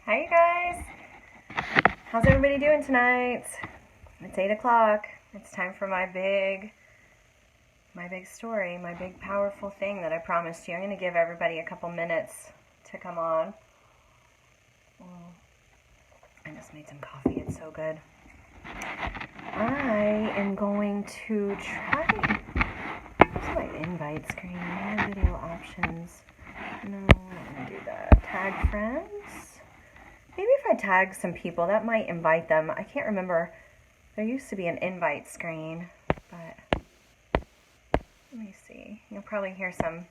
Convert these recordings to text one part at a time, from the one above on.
Hi, you guys. How's everybody doing tonight? It's 8 o'clock. It's time for my big story, my big powerful thing that I promised you. I'm going to give everybody a couple minutes to come on. I just made some coffee. It's so good. I am going to try. Where's my invite screen? My video options. No, I'm not going to do that. Tag friends. Maybe if I tag some people, that might invite them. I can't remember. There used to be an invite screen, but let me see. You'll probably hear some,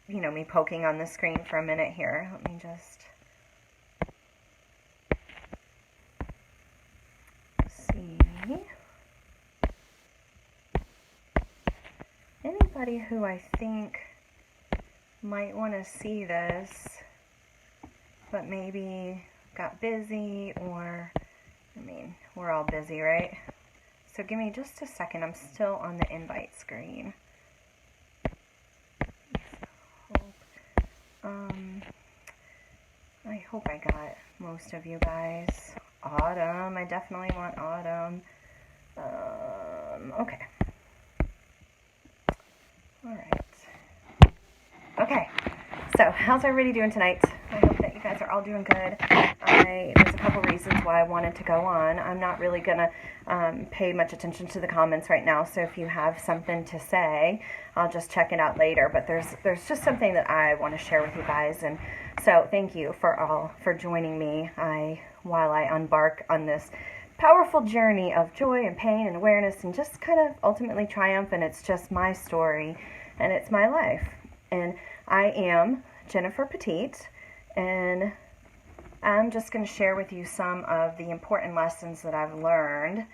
me poking on the screen for a minute here. Let me just see. Anybody who I think might want to see this, but maybe got busy, or, we're all busy, right? So give me just a second. I'm still on the invite screen. I hope I got most of you guys. Autumn. I definitely want Autumn. Okay. All right. Okay. So, how's everybody doing tonight? I hope that you guys are all doing good. There's a couple reasons why I wanted to go on. I'm not really going to pay much attention to the comments right now, so if you have something to say, I'll just check it out later. But there's just something that I want to share with you guys, and so thank you for joining me while I embark on this powerful journey of joy and pain and awareness and just kind of ultimately triumph, and it's just my story, and it's my life. And I am Jennifer Petite, and I'm just going to share with you some of the important lessons that I've learned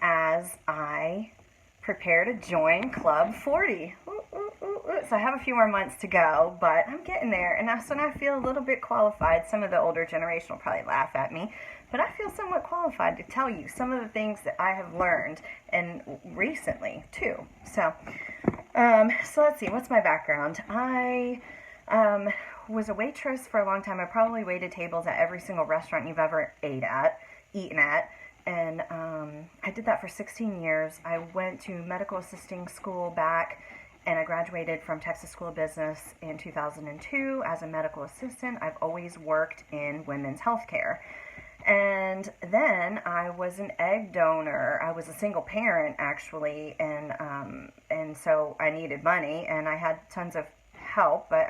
as I prepare to join Club 40. So I have a few more months to go, but I'm getting there, and that's when I feel a little bit qualified. Some of the older generation will probably laugh at me, but I feel somewhat qualified to tell you some of the things that I have learned, and recently too. So let's see, what's my background? I was a waitress for a long time. I probably waited tables at every single restaurant you've ever eaten at, and I did that for 16 years. I went to medical assisting school back, and I graduated from Texas School of Business in 2002 as a medical assistant. I've always worked in women's health care. And then I was an egg donor. I was a single parent, actually, and so I needed money, and I had tons of help, but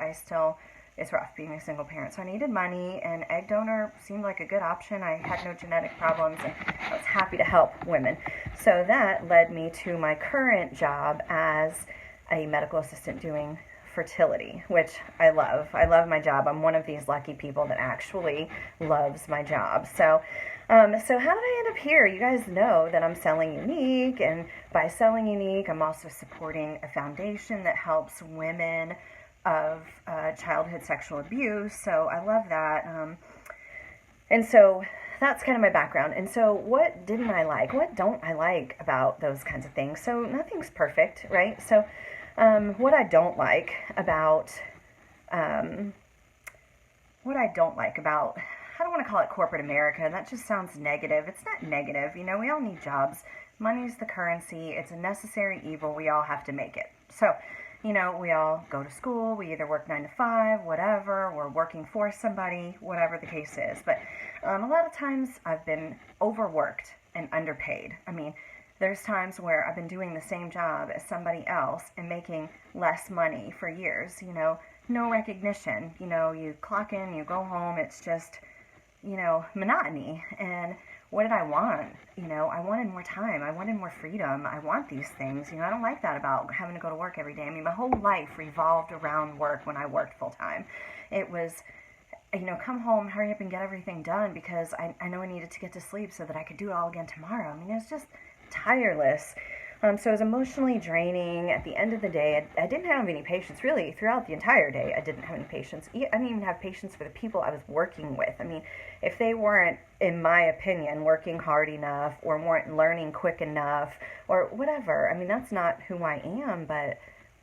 it's rough being a single parent. So I needed money, and egg donor seemed like a good option. I had no genetic problems, and I was happy to help women. So that led me to my current job as a medical assistant doing fertility, which I love. I love my job. I'm one of these lucky people that actually loves my job. So how did I end up here? You guys know that I'm selling Unique, and by selling Unique, I'm also supporting a foundation that helps women of childhood sexual abuse. So I love that. And so that's kind of my background. And so what didn't I like? What don't I like about those kinds of things? So nothing's perfect, right? So what I don't like about, I don't want to call it corporate America. That just sounds negative. It's not negative. We all need jobs. Money's the currency. It's a necessary evil. We all have to make it. So, we all go to school. We either work 9 to 5, whatever. We're working for somebody, whatever the case is. But a lot of times I've been overworked and underpaid. There's times where I've been doing the same job as somebody else and making less money for years, no recognition. You clock in, you go home, it's just, monotony. And what did I want? I wanted more time. I wanted more freedom. I want these things. I don't like that about having to go to work every day. My whole life revolved around work when I worked full time. It was, come home, hurry up and get everything done because I know I needed to get to sleep so that I could do it all again tomorrow. It was just tireless. So it was emotionally draining. At the end of the day, I didn't have any patience. Really, throughout the entire day, I didn't have any patience. I didn't even have patience for the people I was working with. If they weren't, in my opinion, working hard enough or weren't learning quick enough or whatever, that's not who I am, but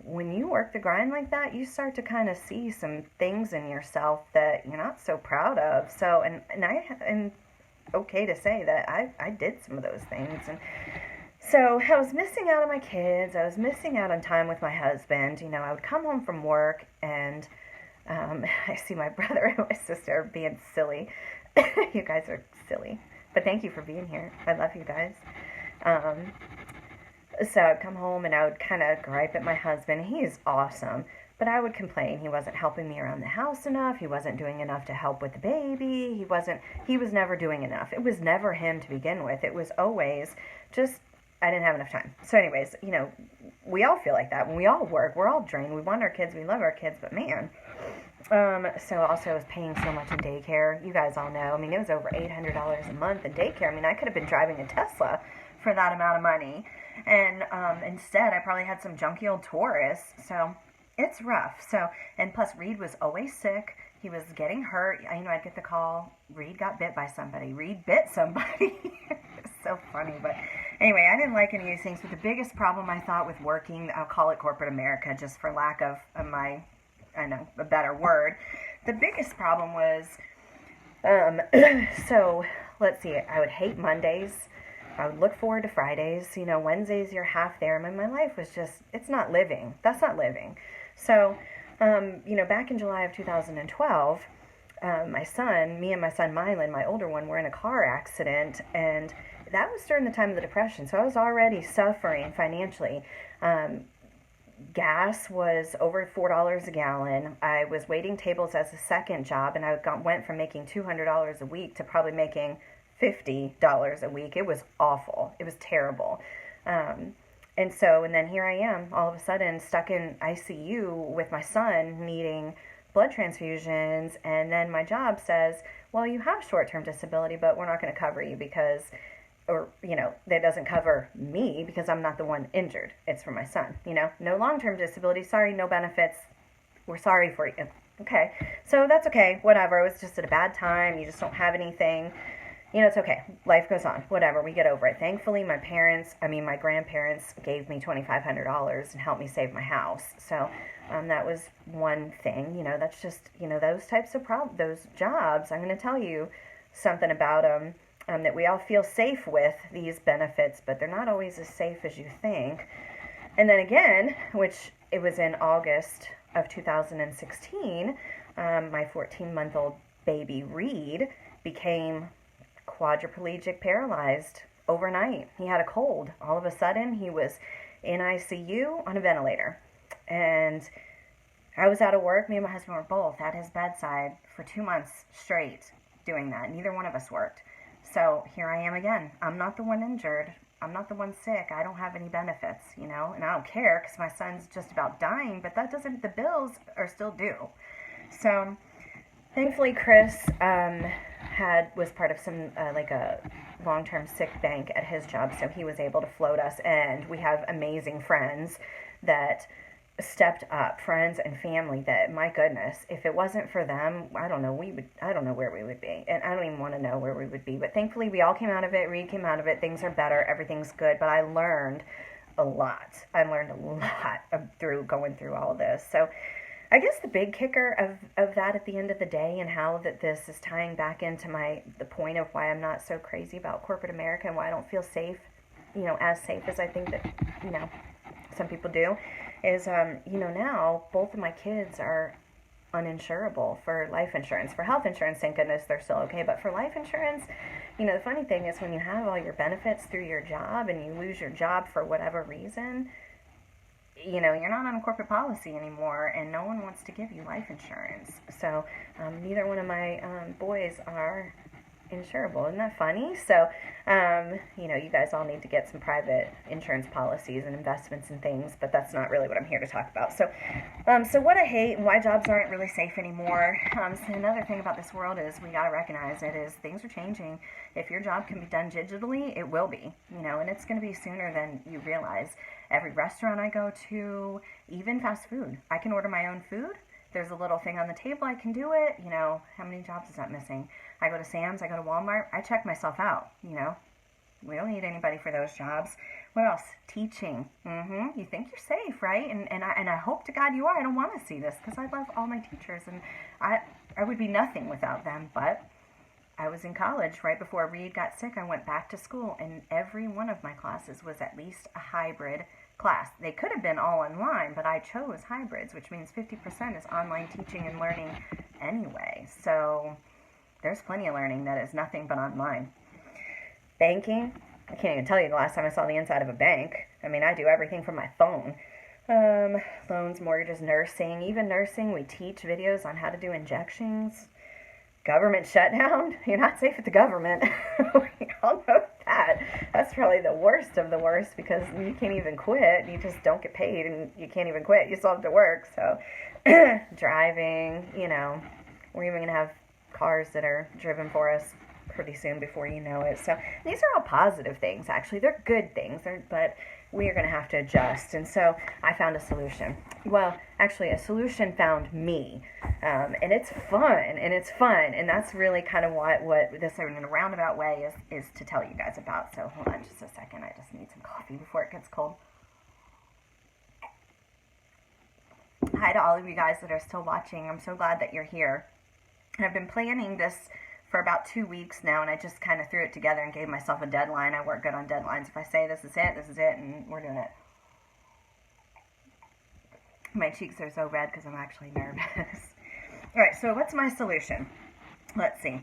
when you work the grind like that, you start to kind of see some things in yourself that you're not so proud of. So, and I am okay to say that I did some of those things. And so I was missing out on my kids. I was missing out on time with my husband. You know, I would come home from work and I see my brother and my sister being silly. You guys are silly. But thank you for being here. I love you guys. So I'd come home and I would kind of gripe at my husband. He's awesome. But I would complain he wasn't helping me around the house enough. He wasn't doing enough to help with the baby. He was never doing enough. It was never him to begin with. It was always just, I didn't have enough time. So anyways, you know, we all feel like that. When we all work, we're all drained. We want our kids. We love our kids. But man, so also I was paying so much in daycare. You guys all know. I mean, it was over $800 a month in daycare. I mean, I could have been driving a Tesla for that amount of money. And instead, I probably had some junky old Taurus. So it's rough. So, and plus Reed was always sick. He was getting hurt. You know, I'd get the call, Reed got bit by somebody. Reed bit somebody. It's so funny. But anyway, I didn't like any of these things. But the biggest problem I thought with working, I'll call it corporate America, just for lack of my, I know, a better word. The biggest problem was, so let's see, I would hate Mondays. I would look forward to Fridays. You know, Wednesdays, you're half there. I mean, my life was just, it's not living. That's not living. So, you know, back in July of 2012, me and my son Mylan, my older one, were in a car accident, and that was during the time of the Depression. So I was already suffering financially. Gas was over $4 a gallon. I was waiting tables as a second job, and I went from making $200 a week to probably making $50 a week. It was awful. It was terrible. And then here I am, all of a sudden, stuck in ICU with my son needing blood transfusions, and then my job says, well, you have short-term disability, but we're not going to cover you because, or, you know, that doesn't cover me because I'm not the one injured. It's for my son, you know. No long-term disability, sorry, no benefits, we're sorry for you. Okay, so that's okay, whatever. It was just at a bad time, you just don't have anything. You know, it's okay. Life goes on. Whatever. We get over it. Thankfully, my grandparents gave me $2,500 and helped me save my house. So that was one thing. You know, that's just, you know, those types of those jobs. I'm going to tell you something about them that we all feel safe with, these benefits, but they're not always as safe as you think. And then again, which it was in August of 2016, my 14-month-old baby Reed became quadriplegic paralyzed overnight. He had a cold. All of a sudden, he was in ICU on a ventilator. And I was out of work. Me and my husband were both at his bedside for 2 months straight doing that. Neither one of us worked. So here I am again. I'm not the one injured. I'm not the one sick. I don't have any benefits, you know, and I don't care because my son's just about dying, but that doesn't, the bills are still due. So thankfully, Chris was part of some, like a long-term sick bank at his job, so he was able to float us, and we have amazing friends that stepped up, friends and family that, my goodness, if it wasn't for them, I don't know where we would be, and I don't even want to know where we would be, but thankfully we all came out of it, Reed came out of it, things are better, everything's good, but I learned a lot. Through going through all of this. So I guess the big kicker of that at the end of the day, and how that this is tying back into the point of why I'm not so crazy about corporate America and why I don't feel safe, you know, as safe as I think that, you know, some people do, is, you know, now both of my kids are uninsurable for life insurance. For health insurance, thank goodness they're still okay, but for life insurance, you know, the funny thing is when you have all your benefits through your job and you lose your job for whatever reason, you know, you're not on a corporate policy anymore, and no one wants to give you life insurance. So neither one of my boys are insurable. Isn't that funny? So, you know, you guys all need to get some private insurance policies and investments and things, but that's not really what I'm here to talk about. So, so what I hate and why jobs aren't really safe anymore. So another thing about this world is we got to recognize it is things are changing. If your job can be done digitally, it will be, you know, and it's going to be sooner than you realize. Every restaurant I go to, even fast food, I can order my own food. There's a little thing on the table, I can do it. You know, how many jobs is that missing? I go to Sam's, I go to Walmart, I check myself out, you know. We don't need anybody for those jobs. What else? Teaching. You think you're safe, right? And I hope to God you are. I don't want to see this because I love all my teachers, and I would be nothing without them. But I was in college right before Reed got sick. I went back to school, and every one of my classes was at least a hybrid class. They could have been all online, but I chose hybrids, which means 50% is online teaching and learning anyway. So there's plenty of learning that is nothing but online. Banking, I can't even tell you the last time I saw the inside of a bank. I mean, I do everything from my phone. Loans, mortgages, nursing. Even nursing, we teach videos on how to do injections. Government shutdown. You're not safe at the government. We all know that. That's probably the worst of the worst because you can't even quit. You just don't get paid and you can't even quit. You still have to work. So driving, we're even going to have cars that are driven for us pretty soon before you know it. So these are all positive things, actually. They're good things, but we are going to have to adjust. And so I found a solution. Well, actually, a solution found me. And it's fun. And that's really kind of what this in a roundabout way is to tell you guys about. So hold on just a second. I just need some coffee before it gets cold. Hi to all of you guys that are still watching. I'm so glad that you're here. I've been planning this for about 2 weeks now, and I just kind of threw it together and gave myself a deadline. I work good on deadlines. If I say this is it, and we're doing it. My cheeks are so red because I'm actually nervous. All right, so what's my solution? Let's see.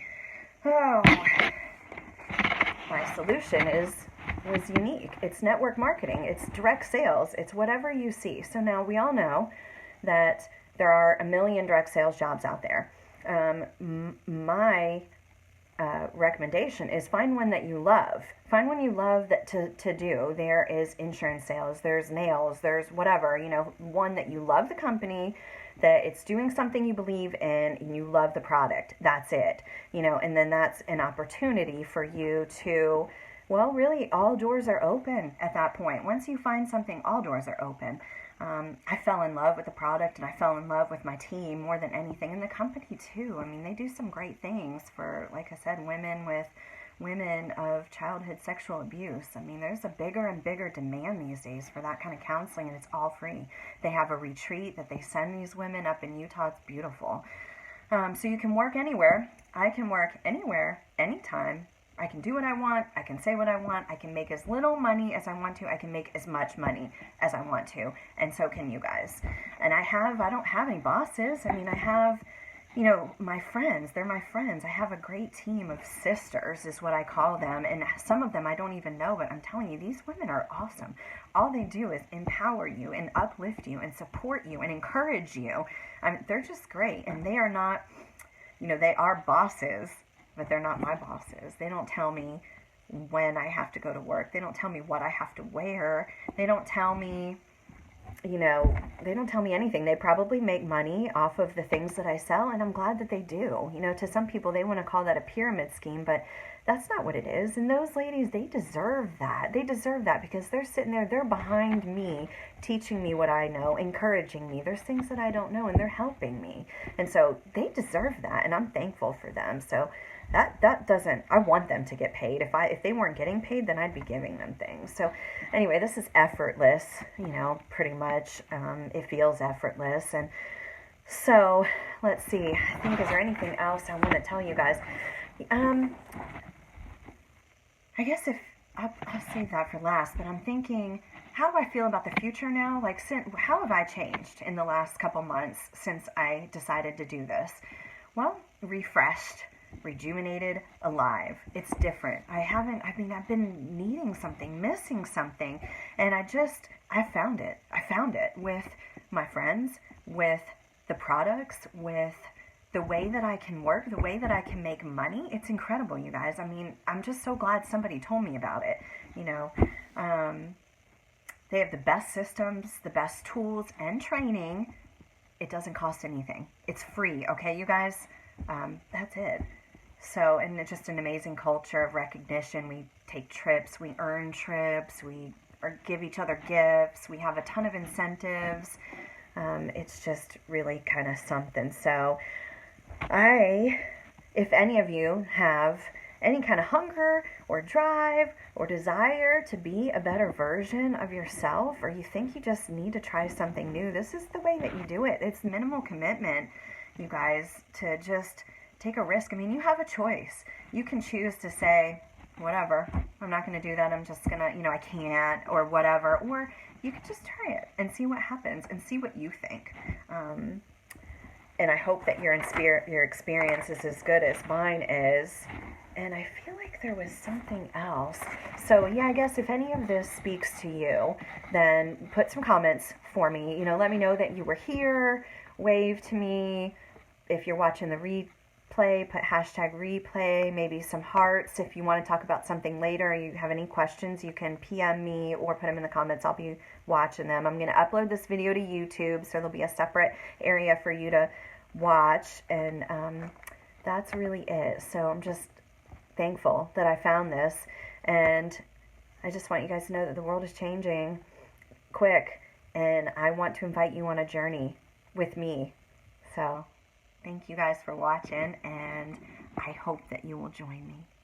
Oh, my solution was unique. It's network marketing. It's direct sales. It's whatever you see. So now we all know that there are a million direct sales jobs out there. My recommendation is find one that you love. Find one you love to do. There is insurance sales, there's nails, there's whatever, one that you love the company, that it's doing something you believe in and you love the product. That's it. And then that's an opportunity for you to, well, really all doors are open at that point. Once you find something, all doors are open. I fell in love with the product and I fell in love with my team more than anything, and the company too. I mean, they do some great things for, like I said, women of childhood sexual abuse. I mean, there's a bigger and bigger demand these days for that kind of counseling, and it's all free. They have a retreat that they send these women up in Utah. It's beautiful. So you can work anywhere. I can work anywhere, anytime. I can do what I want, I can say what I want, I can make as little money as I want to, I can make as much money as I want to, and so can you guys. And I don't have any bosses. I mean, I have, my friends, they're my friends. I have a great team of sisters is what I call them, and some of them I don't even know, but I'm telling you, these women are awesome. All they do is empower you and uplift you and support you and encourage you. They're just great, and they are not, they are bosses, but they're not my bosses. They don't tell me when I have to go to work. They don't tell me what I have to wear. They don't tell me, they don't tell me anything. They probably make money off of the things that I sell, and I'm glad that they do. To some people, they want to call that a pyramid scheme, but that's not what it is. And those ladies, they deserve that. They deserve that because they're sitting there, they're behind me, teaching me what I know, encouraging me. There's things that I don't know, and they're helping me. And so they deserve that, and I'm thankful for them. So that doesn't, I want them to get paid. If they weren't getting paid, then I'd be giving them things. So anyway, this is effortless, pretty much. It feels effortless. And so let's see, I think, is there anything else I want to tell you guys? I guess I'll save that for last, but I'm thinking, how do I feel about the future now? Like, how have I changed in the last couple months since I decided to do this? Well, refreshed, rejuvenated, alive. It's different. I've been needing something, missing something, and I found it. I found it with my friends, with the products, with the way that I can work, the way that I can make money. It's incredible, you guys. I mean, I'm just so glad somebody told me about it. They have the best systems, the best tools, and training. It doesn't cost anything. It's free, okay, you guys? That's it. So, and it's just an amazing culture of recognition. We take trips, we earn trips, we give each other gifts, we have a ton of incentives. It's just really kind of something. So if any of you have any kind of hunger or drive or desire to be a better version of yourself, or you think you just need to try something new, this is the way that you do it. It's minimal commitment, you guys, to just take a risk. I mean, you have a choice. You can choose to say, whatever, I'm not going to do that, I'm just going to, I can't, or whatever. Or you could just try it and see what happens and see what you think. And I hope that your experience is as good as mine is. And I feel like there was something else. So, yeah, I guess if any of this speaks to you, then put some comments for me. Let me know that you were here. Wave to me. If you're watching the replay, put #replay, maybe some hearts. If you want to talk about something later or you have any questions, you can PM me or put them in the comments. I'll be watching them. I'm going to upload this video to YouTube, so there'll be a separate area for you to watch. And that's really it. So I'm just thankful that I found this. And I just want you guys to know that the world is changing quick. And I want to invite you on a journey with me. So thank you guys for watching, and I hope that you will join me.